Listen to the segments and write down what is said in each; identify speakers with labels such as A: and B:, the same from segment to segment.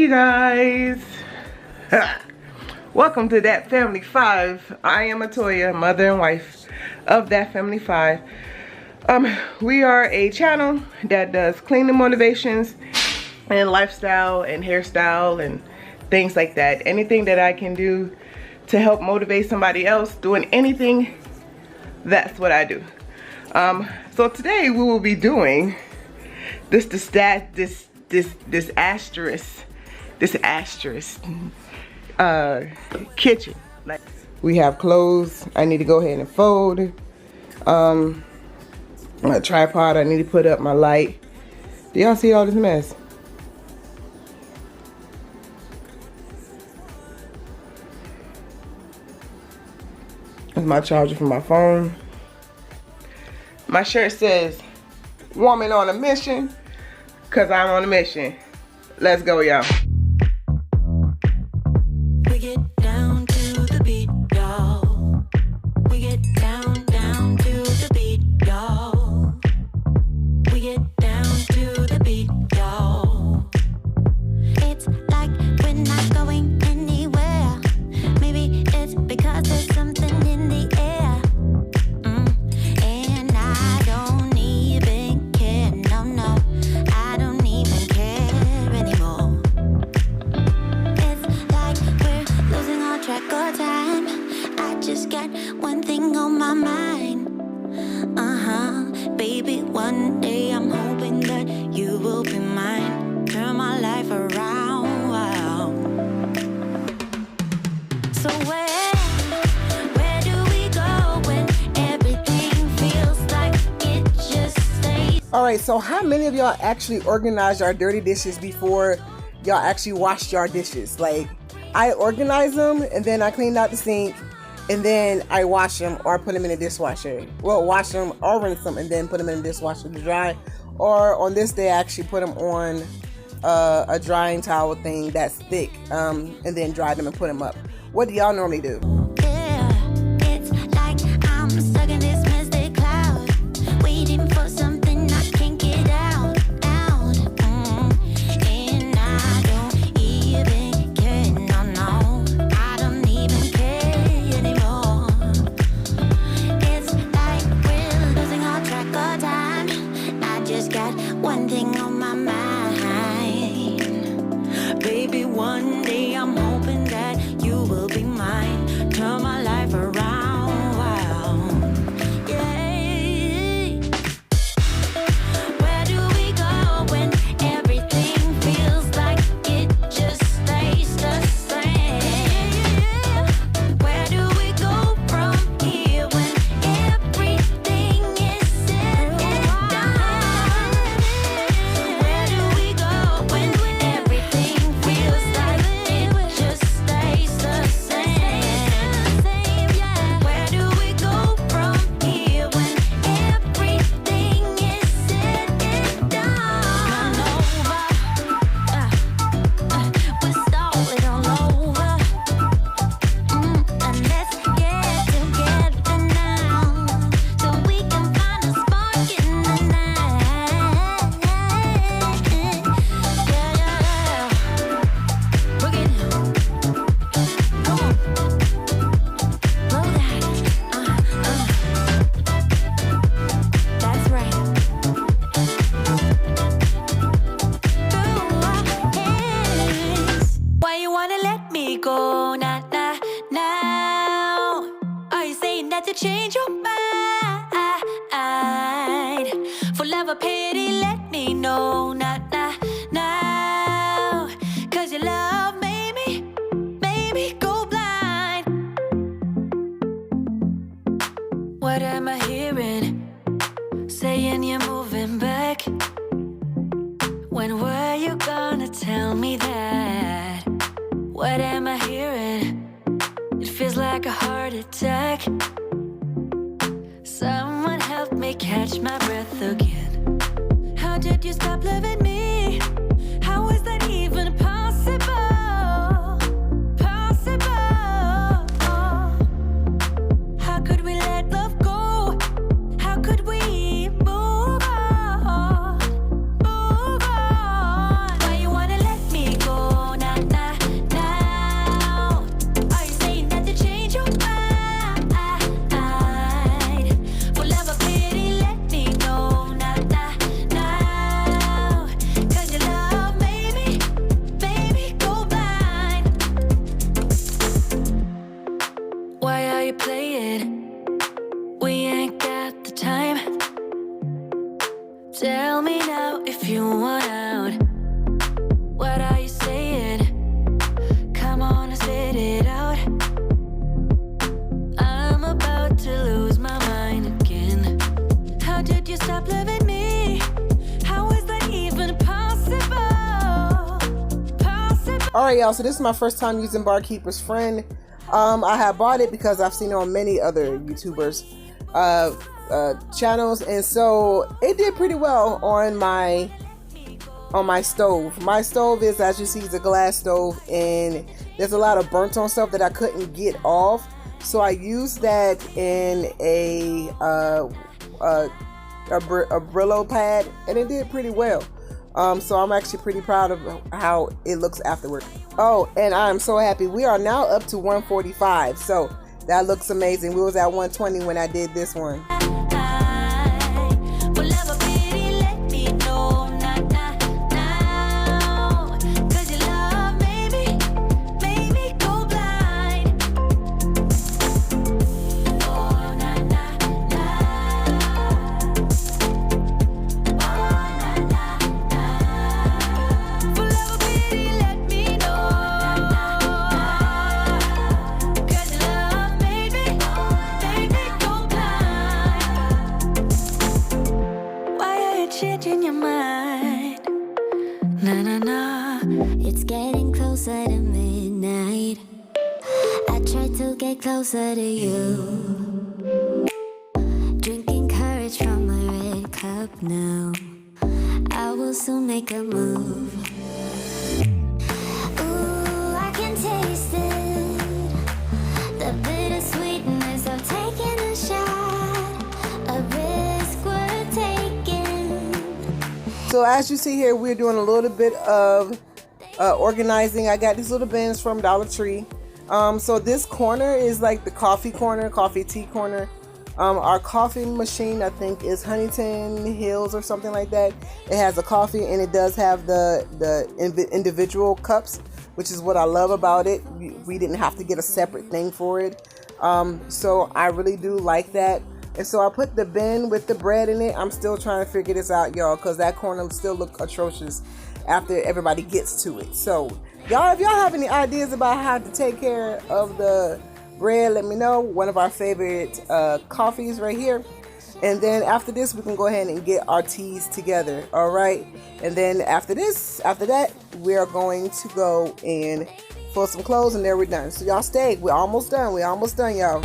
A: you guys. Welcome to That Family 5. I am Atoya, mother and wife of That Family 5. We are a channel that does cleaning motivations and lifestyle and hairstyle and things like that. Anything that I can do to help motivate somebody else doing anything, that's what I do. So today we will be doing this asterisk kitchen. Like, we have clothes I need to go ahead and fold. My tripod I need to put up, my light. Do y'all see all this mess? That's my charger for my phone. My shirt says woman on a mission, cause I'm on a mission. Let's go, y'all.
B: We get down to the beat, y'all. We get down to the beat, y'all. We get down to the beat, y'all. It's like we're not going anywhere. Maybe it's because there's something in the air. And I don't even care, no, I don't even care anymore. It's like we're losing all track of time. I just got one thing on my mind. Baby, one day I'm hoping that you will be mine. Turn my life around. Wow. So where do we go when everything feels like it just stays?
C: Alright, so how many of y'all actually organized your dirty dishes before y'all actually washed your dishes? Like, I organize them and then I clean out the sink and then I wash them or put them in the dishwasher. Well, wash them or rinse them and then put them in the dishwasher to dry. Or on this day, I actually put them on a drying towel thing that's thick and then dry them and put them up. What do y'all normally do?
B: It's like I'm stuck in this misty cloud, waiting for something I can't get out. And I don't even care, no, I don't even care anymore. It's like we're losing all track of time. I just got one thing on my mind. Baby, one day I'm hoping that you will be mine. Turn my life around. Wow. Yeah. Where do we go when everything feels like it just stays the same? Where do we go from here when everything is said and done? Where do we go when everything feels like it just stays the same? Where do we go from here when everything is said and done? We're stalling all over. And let's get together now so we can find a spark in the night. Yeah. Bring it down. Come on. Blow that. That's right. Through our hands. Why you wanna let me go now? Are you saying that to change your mind? For love or pity, let me know now. Cause your love made me go blind. What am I hearing? Saying you're moving back. When were you gonna tell me that? What am I hearing? It feels like a heart attack. Someone help me catch my breath again. How did you stop loving me? How is that even possible? How could we let love go? How could we move on? Why you wanna let me go now? if you want out. What are you saying? Come on and spit it out. I'm about to lose my mind again. How did you stop loving me? How is that even possible?
C: All right, y'all, so this is my first time using Barkeeper's Friend. I have bought it because I've seen it on many other YouTubers channels, and so it did pretty well on my stove. My stove is, as you see, is a glass stove, and there's a lot of burnt on stuff that I couldn't get off, so I used that in a Brillo pad, and it did pretty well. So I'm actually pretty proud of how it looks afterward. Oh, and I'm so happy. We are now up to 145. So that looks amazing. We was at 120 when I did this one.
B: Changing your mind. Na na na. It's getting closer to midnight. I try to get closer to you. Drinking courage from a red cup now. I will soon make a move. Ooh, I can taste it. The bittersweetness of taking a shot. A risk worth taking.
C: So as you see here, we're doing a little bit of organizing. I got these little bins from Dollar Tree. So this corner is like the coffee corner, coffee tea corner. Our coffee machine, I think, is Huntington Hills or something like that. It has a coffee, and it does have the individual cups, which is what I love about it. We didn't have to get a separate thing for it. So I really do like that. And so I put the bin with the bread in it. I'm still trying to figure this out, y'all, because that corner still look atrocious after everybody gets to it. So y'all, if y'all have any ideas about how to take care of the bread, let me know. One of our favorite coffees right here. And then after this, we can go ahead and get our teas together. All right. And then after that, we are going to go and fold some clothes, and there we're done. So y'all stay. We're almost done. We're almost done, y'all.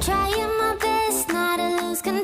B: Trying my best not to lose control.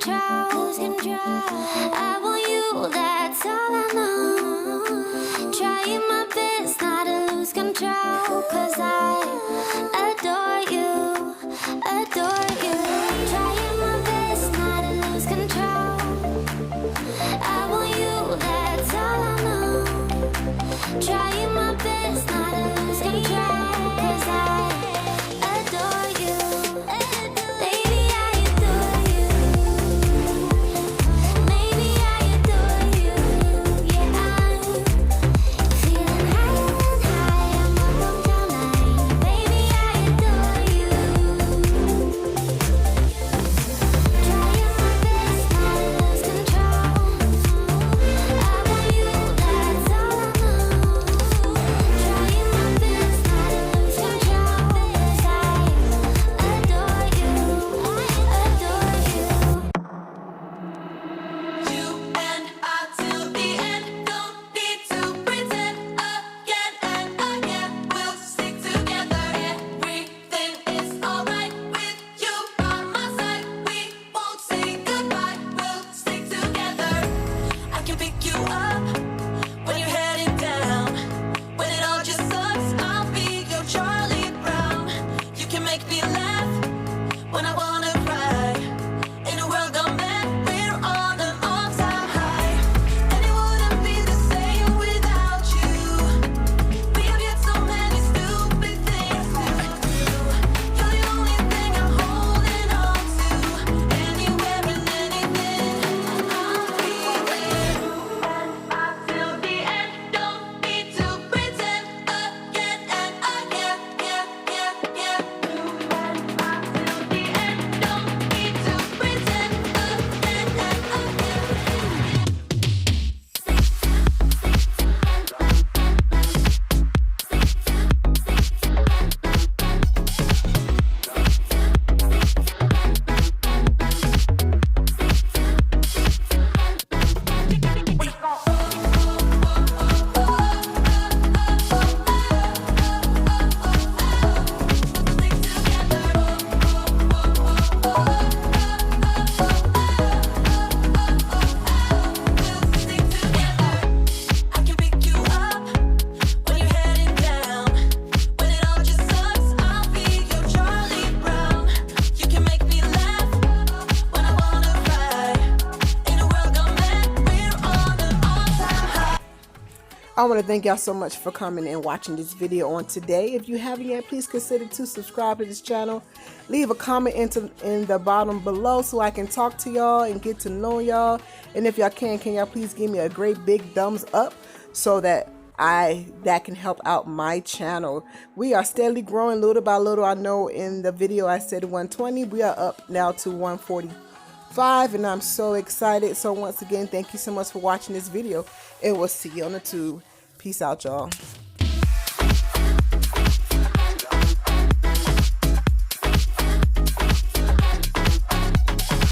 C: I want to thank y'all so much for coming and watching this video on today. If you haven't yet, please consider to subscribe to this channel. Leave a comment in the bottom below so I can talk to y'all and get to know y'all. And if y'all can y'all please give me a great big thumbs up so that can help out my channel. We are steadily growing little by little. I know in the video I said 120. We are up now to 145 and I'm so excited. So once again, thank you so much for watching this video and we'll see you on the tube. Peace out, y'all.